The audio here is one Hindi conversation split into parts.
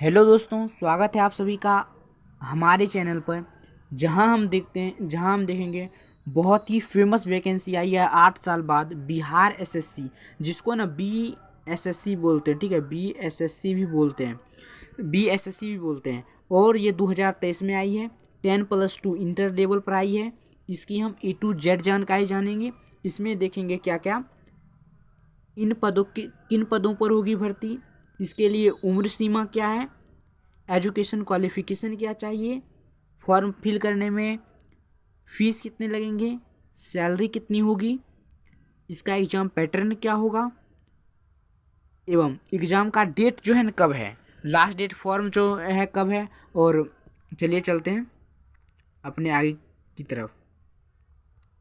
हेलो दोस्तों, स्वागत है आप सभी का हमारे चैनल पर। जहां हम देखेंगे बहुत ही फेमस वैकेंसी आई है 8 साल बाद, बिहार एसएससी, जिसको ना बीएसएससी बोलते हैं। ठीक है, बीएसएससी भी बोलते हैं, बीएसएससी भी बोलते हैं। और ये 2023 में आई है, 10+2 इंटर लेवल पर आई है। इसकी हम A to Z जानकारी जानेंगे। इसमें देखेंगे क्या क्या किन पदों पर होगी भर्ती, इसके लिए उम्र सीमा क्या है, एजुकेशन क्वालिफिकेशन क्या चाहिए, फॉर्म फिल करने में फीस कितने लगेंगे, सैलरी कितनी होगी, इसका एग्ज़ाम पैटर्न क्या होगा, एवं एग्ज़ाम का डेट जो है ना कब है, लास्ट डेट फॉर्म जो है कब है। और चलिए चलते हैं अपने आगे की तरफ।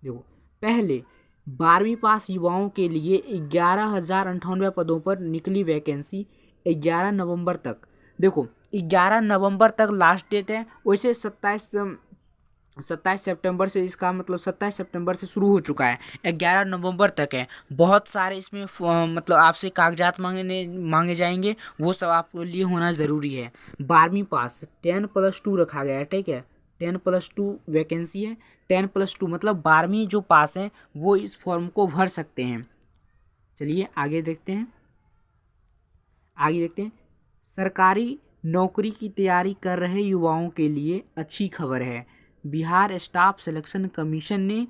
देखो, पहले 12वीं पास युवाओं के लिए 11,098 पदों पर निकली वैकेंसी 11 नवंबर तक। देखो, 11 नवंबर तक लास्ट डेट है। वैसे 27 सितंबर से, इसका मतलब 27 सितंबर से शुरू हो चुका है, 11 नवंबर तक है। बहुत सारे इसमें मतलब आपसे कागजात मांगे जाएंगे, वो सब आपके लिए होना ज़रूरी है। 12वीं पास 10+2 रखा गया है। ठीक है, 10+2 वैकेंसी है। 10+2 मतलब 12वीं जो पास हैं वो इस फॉर्म को भर सकते हैं। चलिए आगे देखते हैं। सरकारी नौकरी की तैयारी कर रहे युवाओं के लिए अच्छी खबर है। बिहार स्टाफ सिलेक्शन कमीशन ने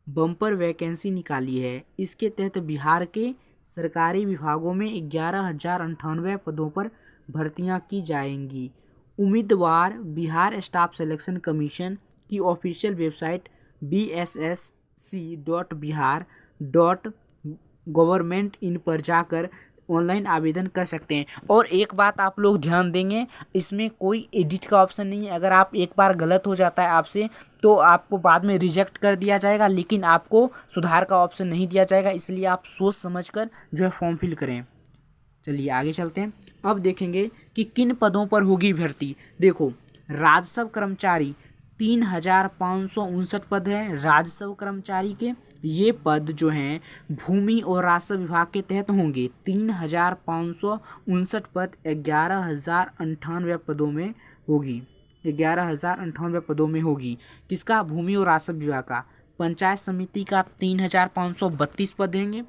बम्पर वैकेंसी निकाली है। इसके तहत बिहार के सरकारी विभागों में 11,098 पदों पर भर्तियां की जाएंगी। उम्मीदवार बिहार स्टाफ सिलेक्शन कमीशन की ऑफिशियल वेबसाइट bssc.bihar.gov इन पर जाकर ऑनलाइन आवेदन कर सकते हैं। और एक बात आप लोग ध्यान देंगे, इसमें कोई एडिट का ऑप्शन नहीं है। अगर आप एक बार गलत हो जाता है आपसे, तो आपको बाद में रिजेक्ट कर दिया जाएगा, लेकिन आपको सुधार का ऑप्शन नहीं दिया जाएगा। इसलिए आप सोच समझकर जो है फॉर्म फिल करें। चलिए आगे चलते हैं। अब देखेंगे कि किन पदों पर होगी भर्ती। देखो, राजस्व कर्मचारी 3,559 पद हैं राजस्व कर्मचारी के। ये पद जो हैं भूमि और राजस्व विभाग के तहत होंगे। 3,559 पद 11,098 पदों में होगी। 11,098 पदों में होगी। किसका? भूमि और राजस्व विभाग का। पंचायत समिति का 3,532 पद देंगे।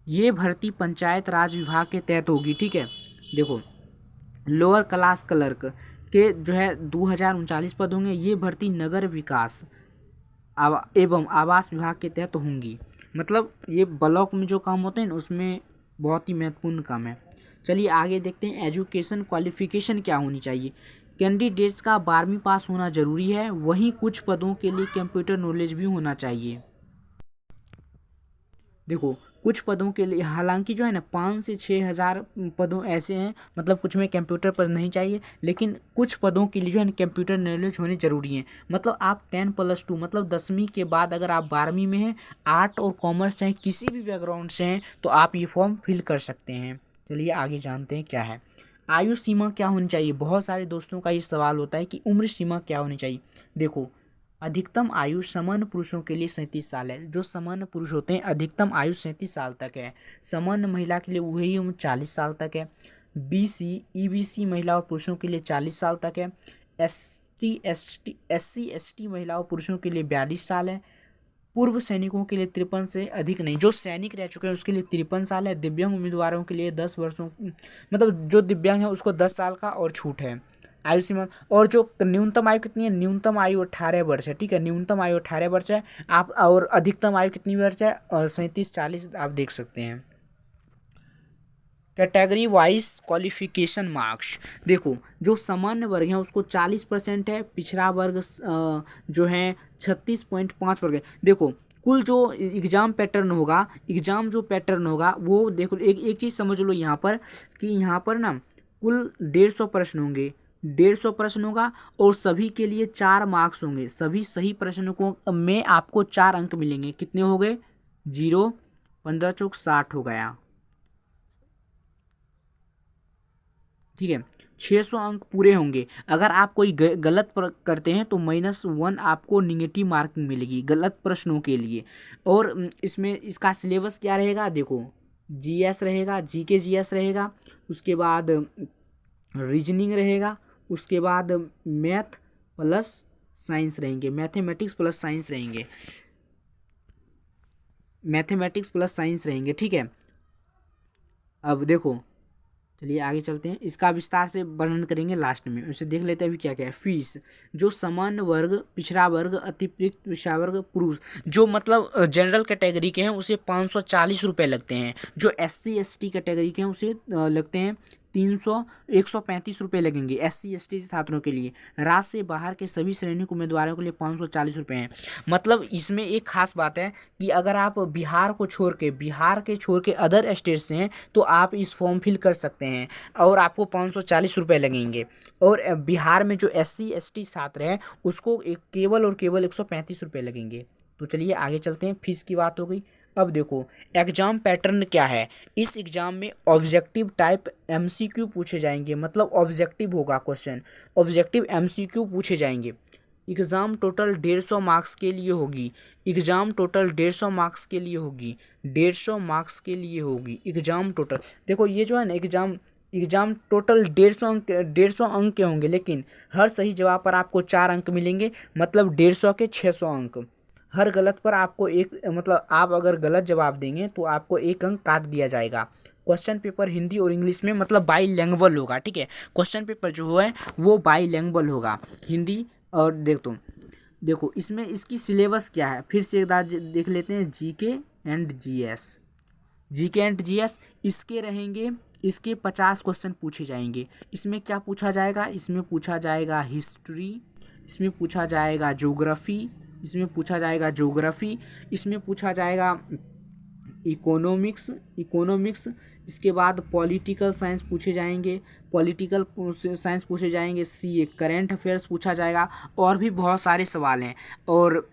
ये भर्ती पंचायत राज विभाग के तहत होगी। ठीक है, देखो, लोअर क्लास क्लर्क के जो है 2,039 पद होंगे। ये भर्ती नगर विकास एवं आवास विभाग के तहत होंगी। मतलब ये ब्लॉक में जो काम होते हैं ना, उसमें बहुत ही महत्वपूर्ण काम है। चलिए आगे देखते हैं। एजुकेशन क्वालिफिकेशन क्या होनी चाहिए। कैंडिडेट्स का 12वीं पास होना जरूरी है। वहीं कुछ पदों के लिए कंप्यूटर नॉलेज भी होना चाहिए। देखो, कुछ पदों के लिए हालांकि जो है ना 5 से 6 हज़ार पदों ऐसे हैं, मतलब कुछ में कंप्यूटर पर नहीं चाहिए, लेकिन कुछ पदों के लिए जो है ना कंप्यूटर नॉलेज होनी ज़रूरी है। मतलब आप 10+2 मतलब 10वीं के बाद अगर आप 12वीं में हैं, आर्ट और कॉमर्स चाहे किसी भी बैकग्राउंड से हैं, तो आप ये फॉर्म फिल कर सकते हैं। चलिए आगे जानते हैं क्या है। आयु सीमा क्या होनी चाहिए। बहुत सारे दोस्तों का ये सवाल होता है कि उम्र सीमा क्या होनी चाहिए। देखो, अधिकतम आयु सामान्य पुरुषों के लिए 37 साल है। जो सामान्य पुरुष होते हैं, अधिकतम आयु 37 साल तक है। सामान्य महिला के लिए वही उम्र 40 साल तक है। बीसी ईबीसी महिला और पुरुषों के लिए 40 साल तक है। एससी एसटी महिलाओं और पुरुषों के लिए 42 साल है। पूर्व सैनिकों के लिए 53 से अधिक नहीं। जो सैनिक रह चुके हैं उसके लिए 53 साल है। दिव्यांग उम्मीदवारों के लिए 10 वर्षों, मतलब जो दिव्यांग है उसको 10 साल का और छूट है आयु सीमा। और जो न्यूनतम आयु कितनी है, न्यूनतम आयु 18 वर्ष है। ठीक है, न्यूनतम आयु 18 वर्ष है आप। और अधिकतम आयु कितनी वर्ष है, 37 40 आप देख सकते हैं। Category wise qualification marks. देखो, जो सामान्य वर्ग है उसको 40% है। पिछड़ा वर्ग जो है 36.5 वर्ग है। देखो, कुल जो एग्जाम जो पैटर्न होगा वो देखो, एक एक चीज़ समझ लो यहाँ पर, कि यहाँ पर ना कुल 150 प्रश्न होंगे। 150 प्रश्न होगा और सभी के लिए 4 मार्क्स होंगे। सभी सही प्रश्नों को में आपको 4 अंक मिलेंगे। कितने हो गए? 0, 15 चौक 60 हो गया। ठीक है, 600 अंक पूरे होंगे। अगर आप कोई गलत करते हैं तो -1 आपको निगेटिव मार्किंग मिलेगी गलत प्रश्नों के लिए। और इसमें इसका सिलेबस क्या रहेगा, देखो, जीएस रहेगा, जीके जीएस रहेगा। उसके बाद रीजनिंग रहेगा, उसके बाद मैथ प्लस साइंस रहेंगे, मैथमेटिक्स प्लस साइंस रहेंगे, मैथमेटिक्स प्लस साइंस रहेंगे। ठीक है, अब देखो चलिए आगे चलते हैं, इसका विस्तार से वर्णन करेंगे लास्ट में। उसे देख लेते हैं अभी क्या क्या है। फीस, जो सामान्य वर्ग, पिछड़ा वर्ग, अतिरिक्त पिछड़ा वर्ग, पुरुष, जो मतलब जनरल कैटेगरी के हैं उसे 540 रुपये लगते हैं। जो SC ST कैटेगरी के हैं उसे लगते हैं 135 रुपये लगेंगे SC ST छात्रों के लिए। राज्य से बाहर के सभी श्रेणी के उम्मीदवारों के लिए 540 रुपये हैं। मतलब इसमें एक खास बात है कि अगर आप बिहार के छोड़ के अदर स्टेट से हैं तो आप इस फॉर्म फिल कर सकते हैं और आपको 540 रुपये लगेंगे। और बिहार में जो SC ST छात्र हैं उसको केवल और केवल 135 रुपये लगेंगे। तो चलिए आगे चलते हैं, फीस की बात हो गई। अब देखो एग्जाम पैटर्न क्या है। इस एग्जाम में ऑब्जेक्टिव टाइप MCQ पूछे जाएंगे, मतलब ऑब्जेक्टिव होगा क्वेश्चन, ऑब्जेक्टिव MCQ पूछे जाएंगे। एग्ज़ाम टोटल 150 मार्क्स के लिए होगी, एग्ज़ाम टोटल 150 मार्क्स के लिए होगी, 150 मार्क्स के लिए होगी एग्ज़ाम टोटल। देखो ये जो है ना एग्ज़ाम टोटल 150 अंक के होंगे, लेकिन हर सही जवाब पर आपको 4 अंक मिलेंगे, मतलब 150 के 600 अंक। हर गलत पर आपको एक, मतलब आप अगर गलत जवाब देंगे तो आपको 1 अंक काट दिया जाएगा। क्वेश्चन पेपर हिंदी और इंग्लिश में मतलब बाईलैंग्वेज होगा। ठीक है, क्वेश्चन पेपर जो है वो बाईलैंग्वेज होगा, हिंदी और देखो इसमें इसकी सिलेबस क्या है, फिर से एक बार देख लेते हैं। जीके एंड जीएस इसके रहेंगे, इसके 50 क्वेश्चन पूछे जाएंगे। इसमें क्या पूछा जाएगा, इसमें पूछा जाएगा हिस्ट्री, इसमें पूछा जाएगा ज्योग्राफी, इसमें पूछा जाएगा ज्योग्राफी, इसमें पूछा जाएगा इकोनॉमिक्स, इसके बाद पॉलिटिकल साइंस पूछे जाएंगे, पॉलिटिकल साइंस पूछे जाएंगे, CA करंट अफेयर्स पूछा जाएगा, और भी बहुत सारे सवाल हैं और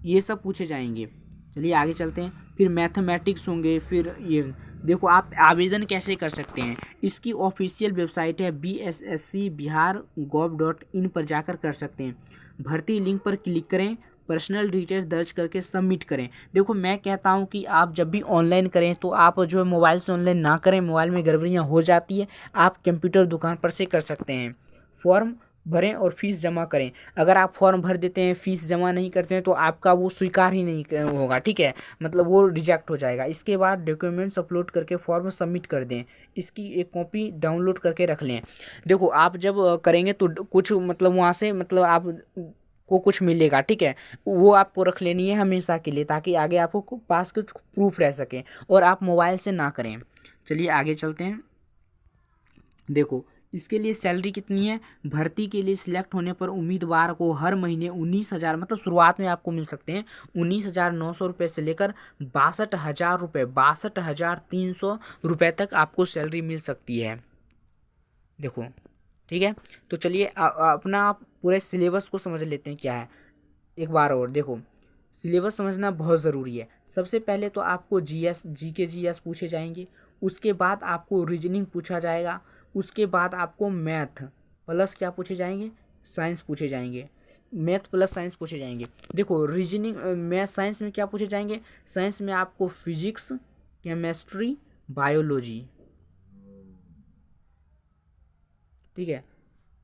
ये सब पूछे जाएंगे। चलिए आगे चलते हैं, फिर मैथमेटिक्स होंगे। फिर ये देखो आप आवेदन कैसे कर सकते हैं, इसकी ऑफिशियल वेबसाइट है bsscbihar.gov.in पर जाकर कर सकते हैं। भर्ती लिंक पर क्लिक करें, पर्सनल डिटेल्स दर्ज करके सबमिट करें। देखो मैं कहता हूं कि आप जब भी ऑनलाइन करें तो आप जो है मोबाइल से ऑनलाइन ना करें, मोबाइल में गड़बड़ियाँ हो जाती है, आप कंप्यूटर दुकान पर से कर सकते हैं। फॉर्म भरें और फीस जमा करें। अगर आप फॉर्म भर देते हैं, फीस जमा नहीं करते हैं तो आपका वो स्वीकार ही नहीं होगा। ठीक है, मतलब वो रिजेक्ट हो जाएगा। इसके बाद डॉक्यूमेंट्स अपलोड करके फॉर्म सबमिट कर दें, इसकी एक कॉपी डाउनलोड करके रख लें। देखो आप जब करेंगे तो कुछ मतलब वहाँ से मतलब आप को कुछ मिलेगा। ठीक है, वो आपको रख लेनी है हमेशा के लिए, ताकि आगे आपको पास कुछ प्रूफ रह सके और आप मोबाइल से ना करें। चलिए आगे चलते हैं। देखो इसके लिए सैलरी कितनी है, भर्ती के लिए सिलेक्ट होने पर उम्मीदवार को हर महीने 19,000, मतलब शुरुआत में आपको मिल सकते हैं 19,900 रुपये से लेकर 62,000 रुपये, 62,300 रुपये तक आपको सैलरी मिल सकती है। देखो ठीक है, तो चलिए अपना आप पूरे सिलेबस को समझ लेते हैं क्या है एक बार और। देखो सिलेबस समझना बहुत ज़रूरी है। सबसे पहले तो आपको जीके जीएस पूछे जाएंगे, उसके बाद आपको रीजनिंग पूछा जाएगा, उसके बाद आपको मैथ प्लस क्या पूछे जाएंगे, साइंस पूछे जाएंगे, मैथ प्लस साइंस पूछे जाएंगे। देखो रीजनिंग मैथ साइंस में क्या पूछे जाएंगे, साइंस में आपको फिजिक्स, केमिस्ट्री, बायोलॉजी। ठीक है,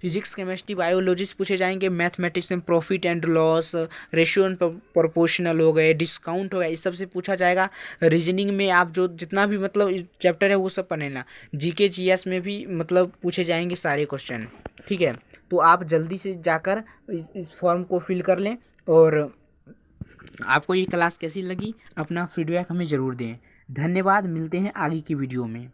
फिजिक्स केमिस्ट्री बायोलॉजी से पूछे जाएंगे। मैथमेटिक्स में profit and loss, ratio and proportional हो गए, डिस्काउंट हो गया, इस सब से पूछा जाएगा। रीजनिंग में आप जो जितना भी मतलब चैप्टर है वो सब पढ़ना। जीके जीएस में भी मतलब पूछे जाएंगे सारे क्वेश्चन। ठीक है, तो आप जल्दी से जाकर इस फॉर्म को फिल कर लें। और आपको ये क्लास कैसी लगी अपना फीडबैक हमें ज़रूर दें। धन्यवाद, मिलते हैं आगे की वीडियो में।